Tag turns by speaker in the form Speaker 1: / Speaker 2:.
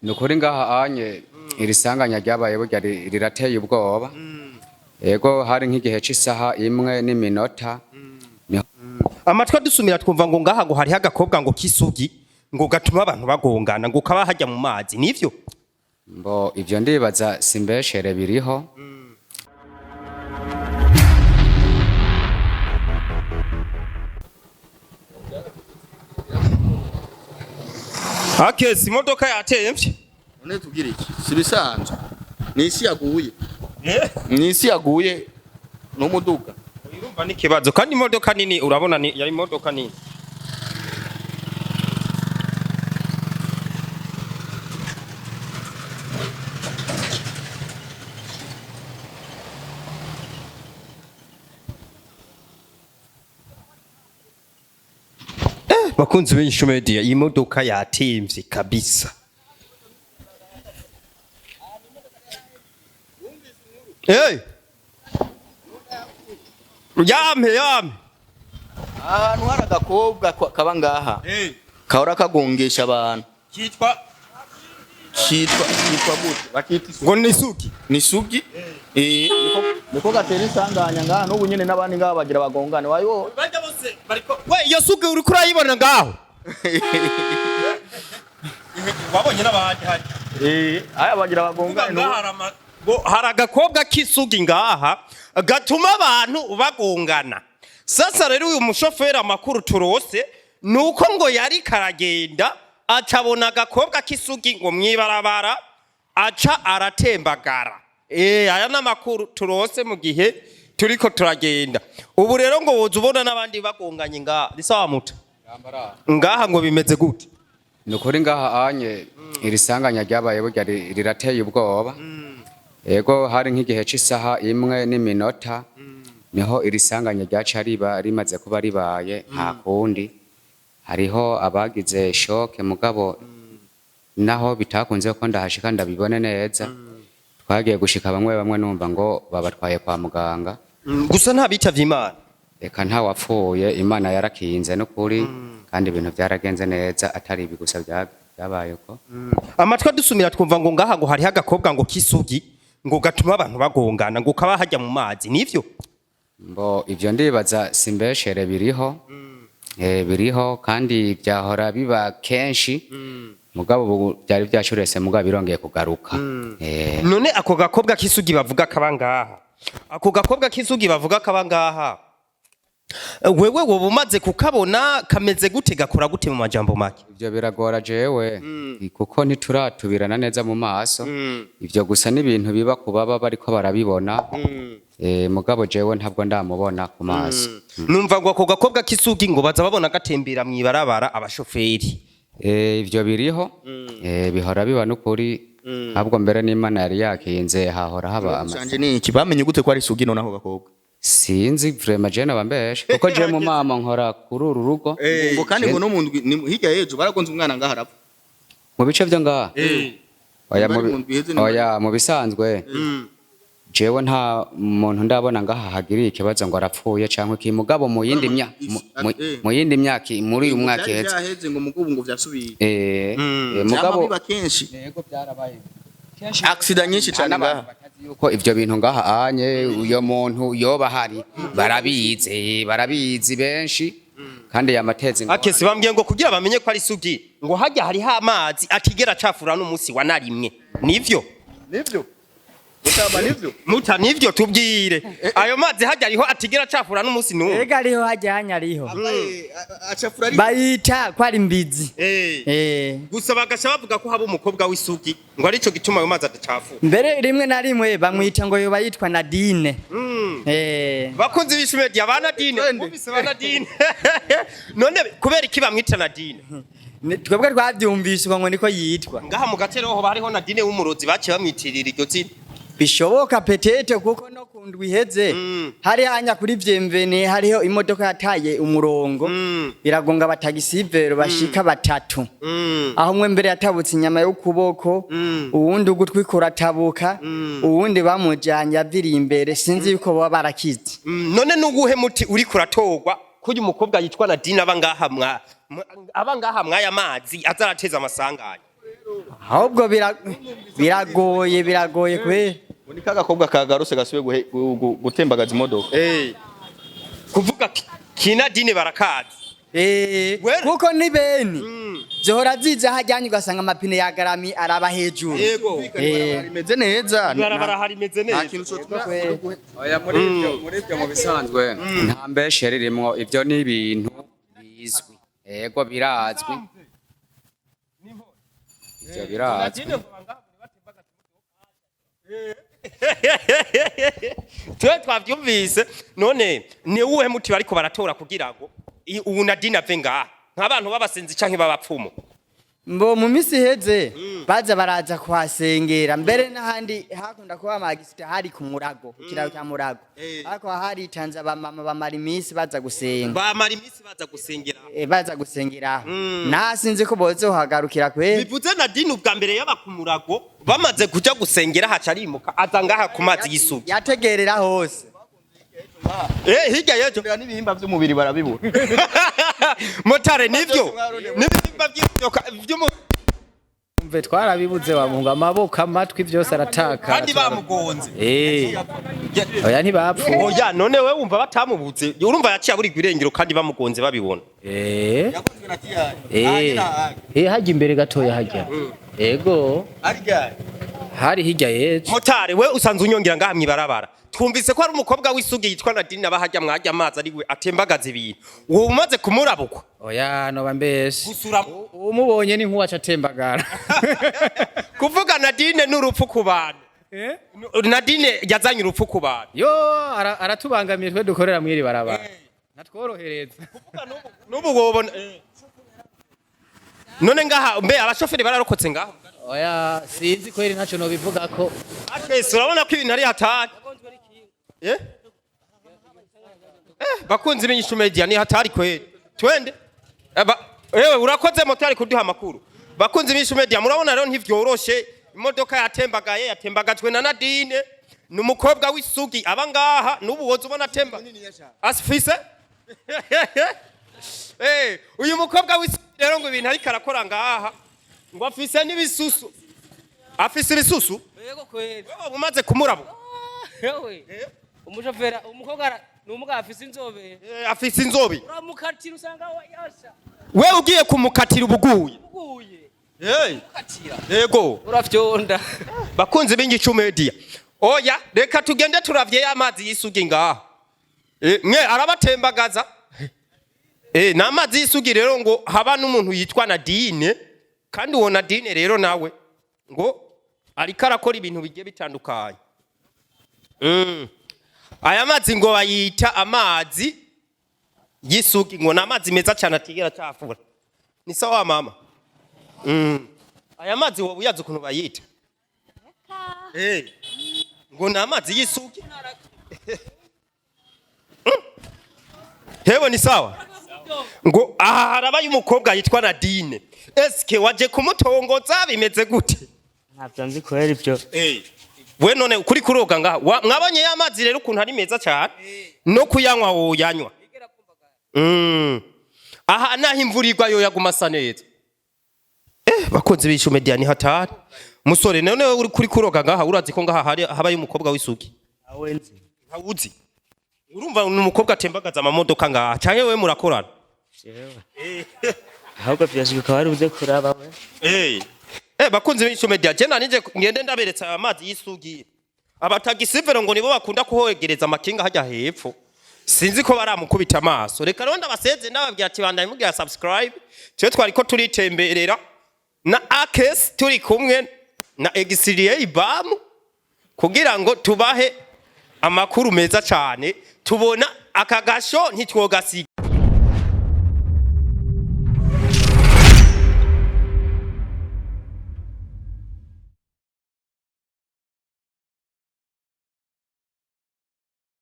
Speaker 1: nukuri ngaha anye irisanganya ryabaye burya rirateye ubwoba. Ego hari nk'igihe c'isaha imwe n'iminota.
Speaker 2: Amatwa dusumira twumva ngo ngaha ngo hari agakobwa ngo kisugi ngo gatuma abantu bagongana ngo kaba hajya mu mazi nivyo?
Speaker 1: Mbo ivyo ndibaza simbeshere biriho.
Speaker 2: Akesi imodoka yatemvye.
Speaker 3: None tubwire iki? Sibisanzwe. Nisi yaguye. Nisi yaguye no muduga.
Speaker 2: Urumva n'ikibazo kandi imodoka nini urabona ni yari imodoka nini. Bakunzi b'Inyishu Media imodoka yatemvye kabisa. Hey! Yame.
Speaker 3: Ahantu hari agakobwa kaba ngaha. Kahora kagongesha abantu.
Speaker 2: Kitwa
Speaker 3: gute? Bakita
Speaker 2: ngo nisugi.
Speaker 3: Nisugi? Niko gatera isanganya ngaha n'ubu nyene n'abandi ngaha bagira bagongane. Wayo.
Speaker 2: Bajya bose bariko. We iyo sugi uri kurayibona ngaho. Wabonye n'abandi hari.
Speaker 3: Aya bagira bagongane.
Speaker 2: Hari agakobwa k'isugi ngaha gatuma abantu bagongana. Sasa rero uyu mushoferi amakuru turose nuko ngo yari karagenda acabona agakobwa k'isugi ngo mwibarabara aca aratembagara. Aya n'amakuru turose mu gihe turiko turagenda. Ubu rero ngo woza ubona n'abandi bagonganye ngaha. Risawa muta. Ngaha ngo bimeze gute?
Speaker 1: Nukuri ngaha anye irisanganya ryabaye burya rirateye ubwoba. Ego hari nk'igihe c'isaha imwe n'iminota niho irisanganya ryaca rimaze kuba ribaye nta kundi. Hariho abagize shoke mugabo naho bitakunze ko ndahashika ndabibone neza. Twagiye gushika bamwe numva ngo babatwaye kwa muganga.
Speaker 2: Gusa nta bitavye Imana.
Speaker 1: Eka nta wapfuye Imana yarakinze no kuri kandi ibintu byaragenze neza atari ibigusa byabaye ko.
Speaker 2: Amatwa dusumira twumva ngo ngaha ngo hari agakobwa ngo kisugi ngo gatuma abantu bagongana ngo kaba hajya mu mazi nivyo?
Speaker 1: Mbo ivyo ndibaza simbeshere biriho. Biriho kandi byahora biba kenshi. Mugabo byari byacurese mugabo birongeye kugaruka.
Speaker 2: None ako gakobwa kisugi bavuga kaba ngaha. Ako gakobwa kisugi bavuga kaba ngaha. Wewe woba umaze kukabona kameze gute gakora gute mu majambo make?
Speaker 1: Ivyo biragora jewe kuko ntituratubirana neza mu maso. Ivyo gusa n'ibintu biba kubaba bariko barabibona. Mugabo jewe ntabwo ndamubona ku maso.
Speaker 2: Numva ngo ako gakobwa kisugi ngo baza babona gatembera mwibarabara abashoferi.
Speaker 1: Ivyo biriho. Bihora biba n'ukuri. Ahubwo mbere n'Imana yari yakinze hahora haba
Speaker 3: amashanje ni iki bamenye gute ko ari sugi none aho gakobwa?
Speaker 1: Sinzi vraiment je nabambeshe kuko je mu mama nkora kuri uru rugo.
Speaker 3: Ngo kandi ngo no mu hirya yejo baragonze umwana ngaha arapfa.
Speaker 1: Mu bice byo ngaha. Oya mu bisanzwe. Jewe nta muntu ndabona ngaha hagiriye ikibazo ngo arapfuye canke ki mugabo mu yindi myaka muri uyu mwaka heze.
Speaker 3: Byaheze ngo mugubu ngo vyasubiye.
Speaker 1: Mugabo
Speaker 3: biba kenshi.
Speaker 1: Yego byarabaye.
Speaker 3: Accident nyinshi cyane ngaha.
Speaker 1: Yuko ivyo bintu ngaha anye uyo muntu yoba hari barabizi benshi kandi yamateze ngo
Speaker 2: Akesi bambwiye ngo kugira bamenye ko ari sugi ngo hajya hari ha amazi atigera cafura n'umunsi wa narimwe nivyo muta nivyo tubwire ayo mazi hajya ariho atigera cafura n'umunsi n'umwe
Speaker 4: ega ariho hajya hanyariho
Speaker 3: acafura ari
Speaker 4: bayita ko ari mbizi
Speaker 2: gusa bagasha bavuga ko haba umukobwa w'isugi ngo arico gituma ayo mazi adacafura
Speaker 4: mbere rimwe na rimwe bamwita ngo yoba yitwa Nadine
Speaker 2: bakunzi b'Inyishu Media abana Nadine mubise bana Nadine none kubera iki bamwita Nadine
Speaker 4: twebwe twabyumvise ngo niko yitwa
Speaker 2: ngaha mu gatero ho bariho Nadine w'umurozi baciye bamwitirira iryo zina
Speaker 4: bishoboka petete kuko no kundwi heze hari hanya kuri vyemvene hariho imodoka yataye umurongo iragonga batagisivero bashika batatu aho mwe mbere yatabutse inyama yo kuboko uwundi ugutwi kuratabuka uwundi bamujanye aviri imbere sinzi yuko baba barakize
Speaker 2: none nuguhe muti uri kuratogwa kuko umukobwa yitwa Nadine abangaha mwaya mazi azarateza amasanganya
Speaker 4: ahubwo biragoye kwe
Speaker 3: Ni kagakobwa kagaruse gasubiye gutembagaza imodoka.
Speaker 2: Kuvuga kina dine barakazi.
Speaker 4: Kuko ni beni zohora ziza hajyanye ugasanga amapine ya garami araba hejuru.
Speaker 2: Yego.
Speaker 3: Rimeze neza.
Speaker 2: Barabara harimeze neza.
Speaker 3: Nta kintu cyo
Speaker 1: oya muri ibyo mu bisanzwe nta mbeshe ririmo ibyo ni ibintu bizwi yego birazwi ibyo birazwi
Speaker 2: Twe twavyumvise none ni uwuhe muti bariko baratora kugira ngo ubu Nadine ave ngaha nk'abantu babasenzi canke babapfumo
Speaker 4: mbo mu misi heze baza baraza kuhasengera mbere n'ahandi hakunda kuba magisita hari ku murago kiraro cya murago ariko hari tanza bamama bamara imisi baza gusenga baza gusengera nasinzi ko bozo hagarukira kwe
Speaker 2: bivuze Nadine ubwa mbere yaba ku murago bamaze kuja gusengera haca arimuka aza ngaha ku mazi y'isugi
Speaker 4: yategerera hose
Speaker 2: hirya yejo
Speaker 3: n'ibihimba by'umubiri barabibura.
Speaker 2: motare nivyo n'ibihimba by'umubiri
Speaker 5: Mve twarabibuze wamunga amaboko amatwi byose arataka
Speaker 2: kandi bamugonze
Speaker 5: oya ntibapfu
Speaker 2: oya none we wumva batamubuze urumva yaciye aburi gwirengero kandi bamugonze babibona
Speaker 5: hajya imbere gatoya hajya yego hari hirya yejo
Speaker 2: motare we usanze unyongera ngaha mwibarabara twumvise ko ari umukobwa w'isugi yitwa Nadine abahajya mwajya amazi ari we atembagaza ibintu uwo umaze kumurabukwa
Speaker 5: oya no bambeshe
Speaker 2: gusura
Speaker 5: umubonye ni nkuwa catembagara
Speaker 2: kuvuga Nadine n'urupfu ku bantu Nadine yazanye urupfu ku bantu
Speaker 5: yo aratubangamiye twe dukorera mwiri barabara natworohereza
Speaker 2: kuvuga n'ubu wobona none ngaha mbe abashoferi bararokotse ngaha
Speaker 5: oya sinzi kweri ntaco no bivuga ko
Speaker 2: akese urabona ko ibintu ari hatari bakunzi b'inyishu media ni hatari kweri twende ewe urakoze motari kuduha amakuru bakunzi b'inyishu media murabona rero ntivyoroshe imodoka yatembagajwe na Nadine n'umukobwa w'isugi abangaha n'ubu woza ubona atemba asfise uyu mukobwa w'isugi rero ngo ibintu ariko arakora ngaha ngo afise n'ibisusu afise ibisusu
Speaker 6: yego kweli
Speaker 2: wewe umaze kumurabo
Speaker 6: yewe umushofera umukobwa n'umugabo afise inzobe uramukatira usanga yasha
Speaker 2: wewe ugiye kumukatira ubuguye yego
Speaker 6: urafyonda
Speaker 2: bakunzi b'ingicu media oya reka tugende turavye amazi y'isugi ngaha mwe arabatembagaza n'amazi y'isugi rero ngo haba n'umuntu yitwa Nadine kandi uwo Nadine rero nawe ngo ariko arakora ibintu bigiye bitandukanye aya mazi ngo bayita amazi y'isugi ngo n'amazi meza cyane atigera cyafura ni sawa mama aya mazi wowe uyazi ukuntu bayita ngo n'amazi y'isugi hewe ni sawa ngo aha harabaye umukobwa yitwa Nadine eske waje kumutongoza bimeze gute
Speaker 6: ntabyo nzi kwera ibyo
Speaker 2: we none kuri kuroga ngaha mwabonye ya mazi rero ukuntu ari meza cyane no kuyanywa woyanywa aha naho imvurirwa yo yaguma asa neza bakunze b'Inyishu media ni hatari musore none we uri kuri kuroga ngaha urazi ko ngaha habaye umukobwa w'isugi
Speaker 6: awenzi
Speaker 2: ntawuzi urumva n'umukobwa atembagaza amamodoka ngaha canke we murakorana
Speaker 6: ahubwo byashika wari uze kuraba we
Speaker 2: bakunze b'Inyishu media je nanije ngende ndaberetsa amazi y'isugi abatagisivero ngo nibo bakunda kuhogereza amakinga hajya hepfo sinzi ko baramukubita amaso reka rero ndabaseze ndababwira ati bandaye mugira subscribe cyo twari ko turitemberera na Akes turi kumwe na Exilier Ibamu kugira ngo tubahe amakuru meza cyane tubona akagasho ntitwogasiga